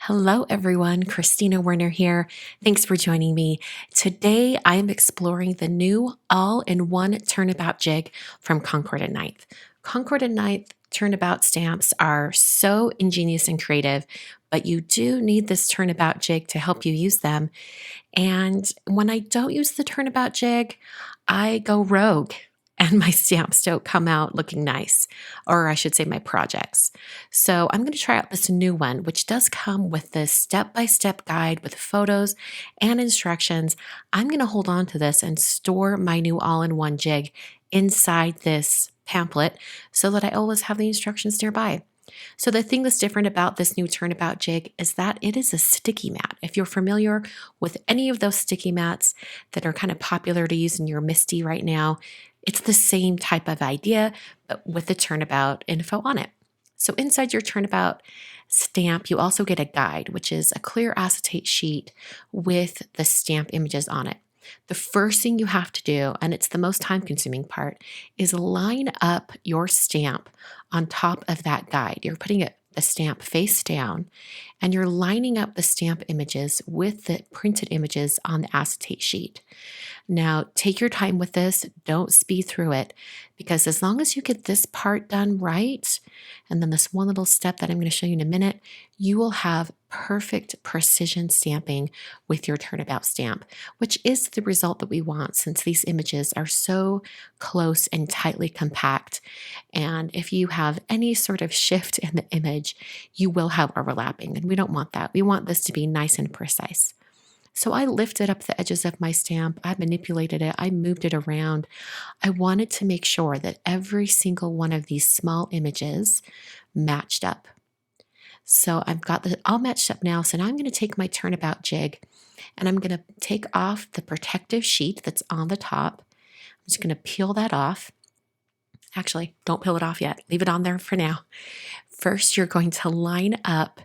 Hello, everyone. Christina Werner here. Thanks for joining me. Today, I am exploring the new all-in-one turnabout jig from Concord and Ninth. Concord and Ninth turnabout stamps are so ingenious and creative, but you do need this turnabout jig to help you use them. And when I don't use the turnabout jig, I go rogue and my stamps don't come out looking nice, or I should say my projects. So I'm going to try out this new one, which does come with this step-by-step guide with photos and instructions. I'm going to hold on to this and store my new all-in-one jig inside this pamphlet so that I always have the instructions nearby. So the thing that's different about this new turnabout jig is that it is a sticky mat. If you're familiar with any of those sticky mats that are kind of popular to use in your MISTI right now, it's the same type of idea, but with the turnabout info on it. So inside your turnabout stamp, you also get a guide, which is a clear acetate sheet with the stamp images on it. The first thing you have to do, and it's the most time consuming part, is line up your stamp on top of that guide. You're putting the stamp face down and you're lining up the stamp images with the printed images on the acetate sheet. Now, take your time with this. Don't speed through it because as long as you get this part done right, and then this one little step that I'm going to show you in a minute, you will have perfect precision stamping with your turnabout stamp, which is the result that we want since these images are so close and tightly compact. And if you have any sort of shift in the image, you will have overlapping, and we don't want that. We want this to be nice and precise. So I lifted up the edges of my stamp, I manipulated it, I moved it around. I wanted to make sure that every single one of these small images matched up. So I've got it all matched up now. So now I'm going to take my turnabout jig and I'm going to take off the protective sheet that's on the top. I'm just going to peel that off. Actually, don't peel it off yet. Leave it on there for now. First, you're going to line up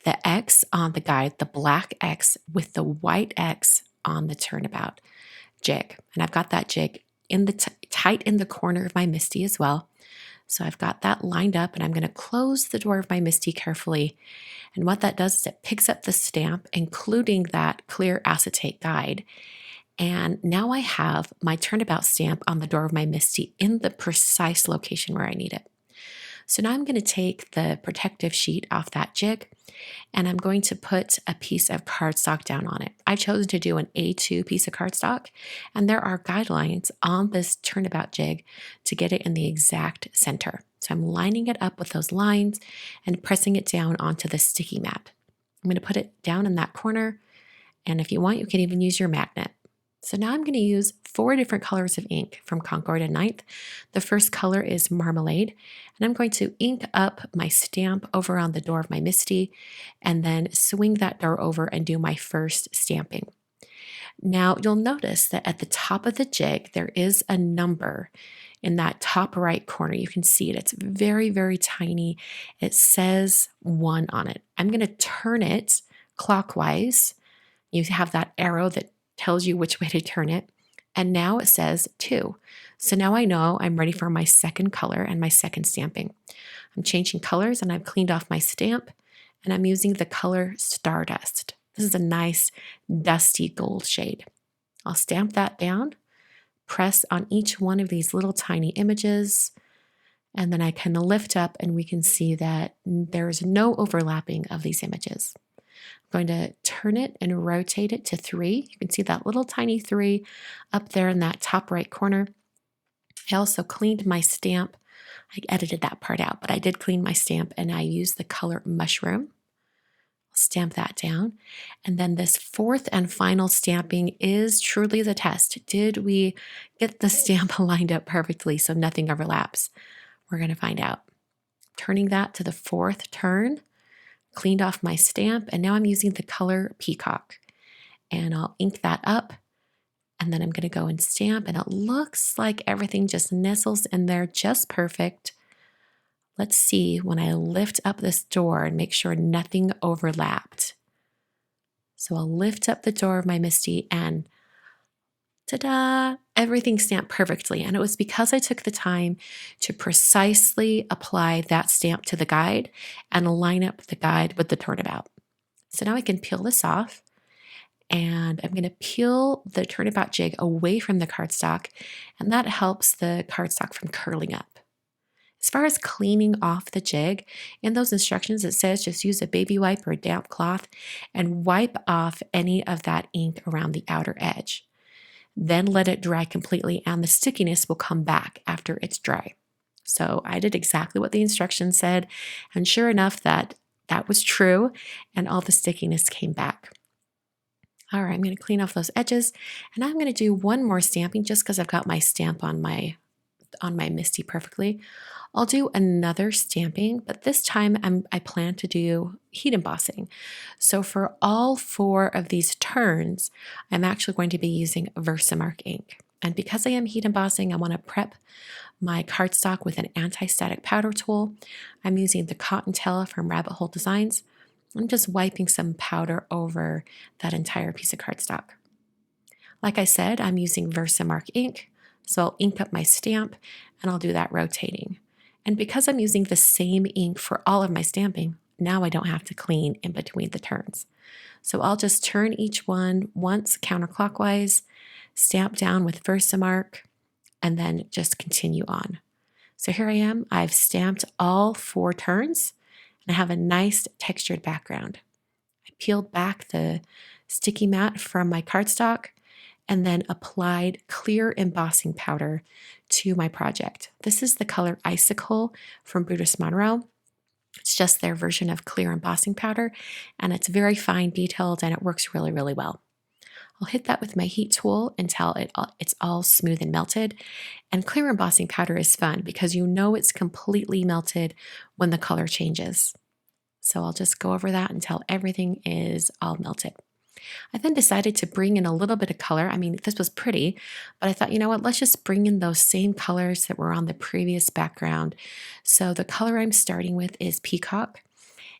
the X on the guide, the black X with the white X on the turnabout jig. And I've got that jig in the tight in the corner of my MISTI as well. So I've got that lined up and I'm going to close the door of my MISTI carefully. And what that does is it picks up the stamp, including that clear acetate guide. And now I have my turnabout stamp on the door of my MISTI in the precise location where I need it. So now I'm going to take the protective sheet off that jig and I'm going to put a piece of cardstock down on it. I've chosen to do an A2 piece of cardstock, and there are guidelines on this turnabout jig to get it in the exact center. So I'm lining it up with those lines and pressing it down onto the sticky mat. I'm going to put it down in that corner, and if you want, you can even use your magnet. So now I'm going to use 4 different colors of ink from Concord and Ninth. The first color is Marmalade, and I'm going to ink up my stamp over on the door of my MISTI and then swing that door over and do my first stamping. Now you'll notice that at the top of the jig, there is a number in that top right corner. You can see it. It's very, very tiny. It says 1 on it. I'm going to turn it clockwise. You have that arrow that tells you which way to turn it. And now it says 2. So now I know I'm ready for my second color and my second stamping. I'm changing colors and I've cleaned off my stamp and I'm using the color Stardust. This is a nice dusty gold shade. I'll stamp that down, press on each one of these little tiny images, and then I can lift up and we can see that there's no overlapping of these images. I'm going to turn it and rotate it to 3. You can see that little tiny 3 up there in that top right corner. I also cleaned my stamp. I edited that part out, but I did clean my stamp and I used the color Mushroom. Stamp that down. And then this 4th and final stamping is truly the test. Did we get the stamp lined up perfectly so nothing overlaps? We're going to find out. Turning that to the 4th turn. Cleaned off my stamp, and now I'm using the color Peacock. And I'll ink that up, and then I'm going to go and stamp, and it looks like everything just nestles in there just perfect. Let's see when I lift up this door and make sure nothing overlapped. So I'll lift up the door of my MISTI and ta-da! Everything stamped perfectly. And it was because I took the time to precisely apply that stamp to the guide and line up the guide with the turnabout. So now I can peel this off, and I'm going to peel the turnabout jig away from the cardstock, and that helps the cardstock from curling up. As far as cleaning off the jig, in those instructions it says just use a baby wipe or a damp cloth and wipe off any of that ink around the outer edge. Then let it dry completely and the stickiness will come back after it's dry. So I did exactly what the instructions said, and sure enough, that was true, and all the stickiness came back. All right, I'm going to clean off those edges, and I'm going to do one more stamping just because I've got my stamp on my Misty perfectly. I'll do another stamping, but this time I plan to do heat embossing. So for all 4 of these turns, I'm actually going to be using Versamark ink. And because I am heat embossing, I want to prep my cardstock with an anti-static powder tool. I'm using the Cotton Tail from Rabbit Hole Designs. I'm just wiping some powder over that entire piece of cardstock. Like I said, I'm using Versamark ink, so I'll ink up my stamp and I'll do that rotating. And because I'm using the same ink for all of my stamping, now I don't have to clean in between the turns. So I'll just turn each one once counterclockwise, stamp down with Versamark, and then just continue on. So here I am, I've stamped all 4 turns, and I have a nice textured background. I peeled back the sticky mat from my cardstock and then applied clear embossing powder to my project. This is the color Icicle from Brutus Monroe. It's just their version of clear embossing powder, and it's very fine detailed and it works really, really well. I'll hit that with my heat tool until it's all smooth and melted. And clear embossing powder is fun because you know it's completely melted when the color changes. So I'll just go over that until everything is all melted. I then decided to bring in a little bit of color. I mean, this was pretty, but I thought, you know what, let's just bring in those same colors that were on the previous background. So the color I'm starting with is Peacock,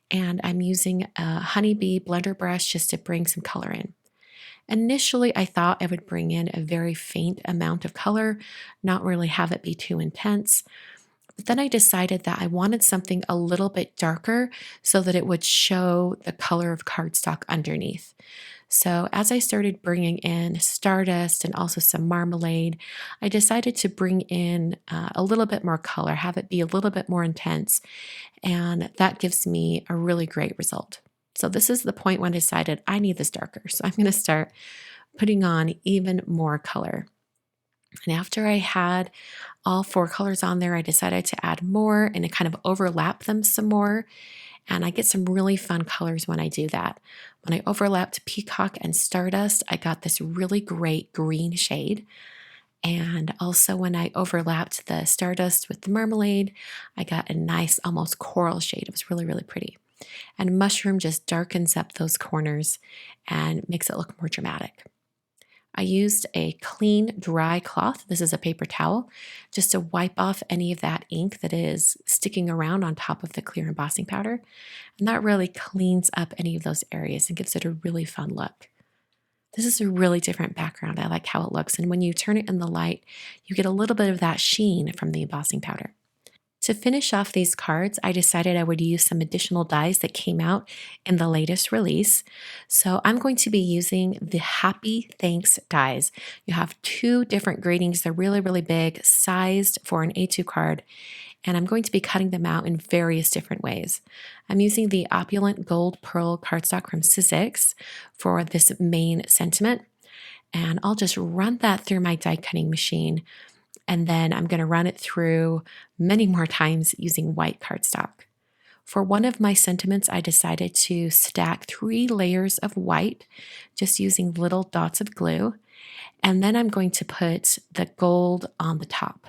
and I'm using a Honeybee blender brush just to bring some color in. Initially, I thought I would bring in a very faint amount of color, not really have it be too intense. But then I decided that I wanted something a little bit darker so that it would show the color of cardstock underneath. So as I started bringing in Stardust and also some Marmalade, I decided to bring in a little bit more color, have it be a little bit more intense, and that gives me a really great result. So this is the point when I decided I need this darker. So I'm going to start putting on even more color. And after I had all 4 colors on there, I decided to add more and to kind of overlap them some more. And I get some really fun colors when I do that. When I overlapped Peacock and Stardust, I got this really great green shade. And also when I overlapped the Stardust with the Marmalade, I got a nice almost coral shade. It was really, really pretty. And Mushroom just darkens up those corners and makes it look more dramatic. I used a clean, dry cloth. This is a paper towel, just to wipe off any of that ink that is sticking around on top of the clear embossing powder. And that really cleans up any of those areas and gives it a really fun look. This is a really different background. I like how it looks. And when you turn it in the light, you get a little bit of that sheen from the embossing powder. To finish off these cards, I decided I would use some additional dies that came out in the latest release. So I'm going to be using the Happy Thanks dies. You have 2 different gradings. They're really, really big, sized for an A2 card, and I'm going to be cutting them out in various different ways. I'm using the Opulent Gold Pearl cardstock from Sizzix for this main sentiment, and I'll just run that through my die cutting machine. And then I'm going to run it through many more times using white cardstock. For one of my sentiments, I decided to stack 3 layers of white, just using little dots of glue. And then I'm going to put the gold on the top.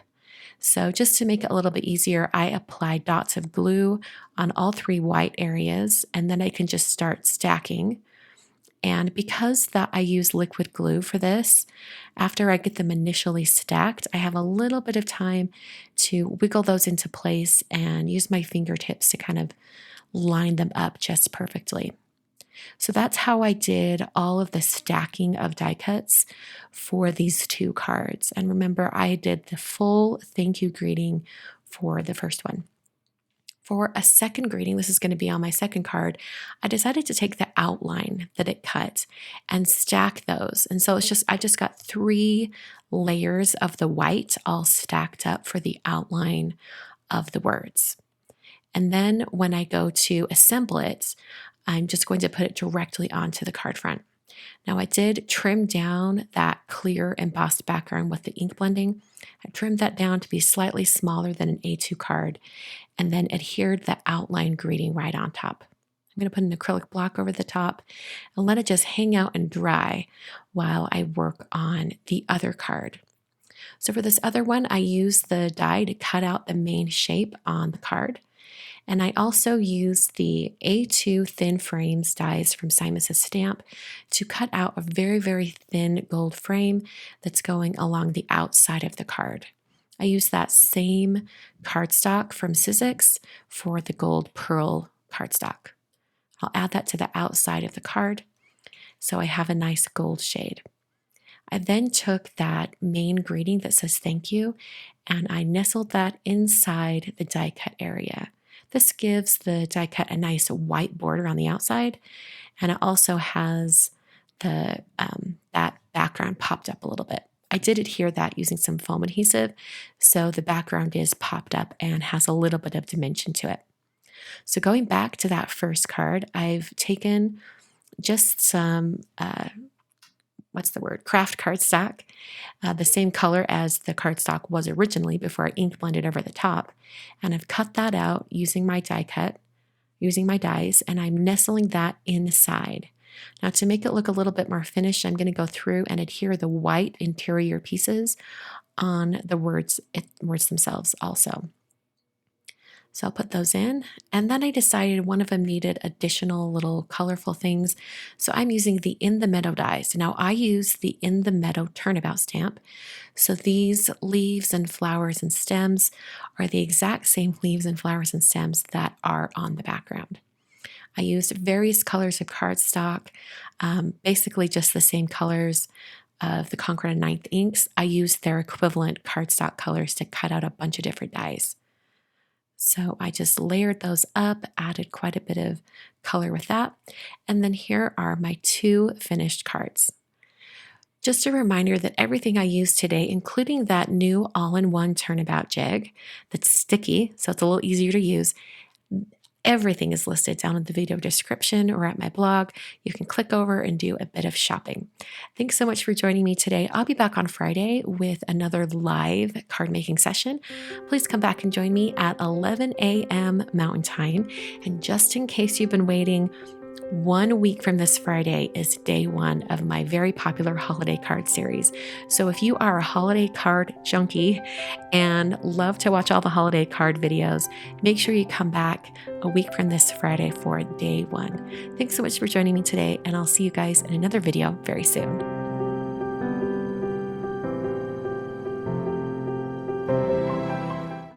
So just to make it a little bit easier, I apply dots of glue on all 3 white areas, and then I can just start stacking. And because that I use liquid glue for this, after I get them initially stacked, I have a little bit of time to wiggle those into place and use my fingertips to kind of line them up just perfectly. So that's how I did all of the stacking of die cuts for these 2 cards. And remember, I did the full thank you greeting for the first one. For a second greeting, this is going to be on my second card, I decided to take the outline that it cut and stack those. And so I just got 3 layers of the white all stacked up for the outline of the words. And then when I go to assemble it, I'm just going to put it directly onto the card front. Now I did trim down that clear embossed background with the ink blending. I trimmed that down to be slightly smaller than an A2 card and then adhered the outline greeting right on top. I'm going to put an acrylic block over the top and let it just hang out and dry while I work on the other card. So for this other one, I used the die to cut out the main shape on the card. And I also used the A2 thin frames dies from Simon Says Stamp to cut out a very, very thin gold frame that's going along the outside of the card. I used that same cardstock from Sizzix for the gold pearl cardstock. I'll add that to the outside of the card so I have a nice gold shade. I then took that main greeting that says thank you and I nestled that inside the die cut area. This gives the die cut a nice white border on the outside, and it also has the that background popped up a little bit. I did adhere that using some foam adhesive, so the background is popped up and has a little bit of dimension to it. So going back to that first card, I've taken just some craft cardstock, the same color as the cardstock was originally before I ink blended over the top. And I've cut that out using my die cut, using my dies, and I'm nestling that inside. Now to make it look a little bit more finished, I'm going to go through and adhere the white interior pieces on the words themselves also. So I'll put those in. And then I decided one of them needed additional little colorful things. So I'm using the In the Meadow dies. Now I use the In the Meadow turnabout stamp. So these leaves and flowers and stems are the exact same leaves and flowers and stems that are on the background. I used various colors of cardstock, basically just the same colors of the Concord and Ninth inks. I used their equivalent cardstock colors to cut out a bunch of different dies. So I just layered those up, added quite a bit of color with that. And then here are my 2 finished cards. Just a reminder that everything I used today, including that new all-in-one turnabout jig that's sticky, so it's a little easier to use, everything is listed down in the video description or at my blog. You can click over and do a bit of shopping. Thanks so much for joining me today. I'll be back on Friday with another live card making session. Please come back and join me at 11 a.m. Mountain Time. And just in case you've been waiting, 1 week from this Friday is day 1 of my very popular holiday card series. So if you are a holiday card junkie and love to watch all the holiday card videos, make sure you come back a week from this Friday for day 1. Thanks so much for joining me today, and I'll see you guys in another video very soon.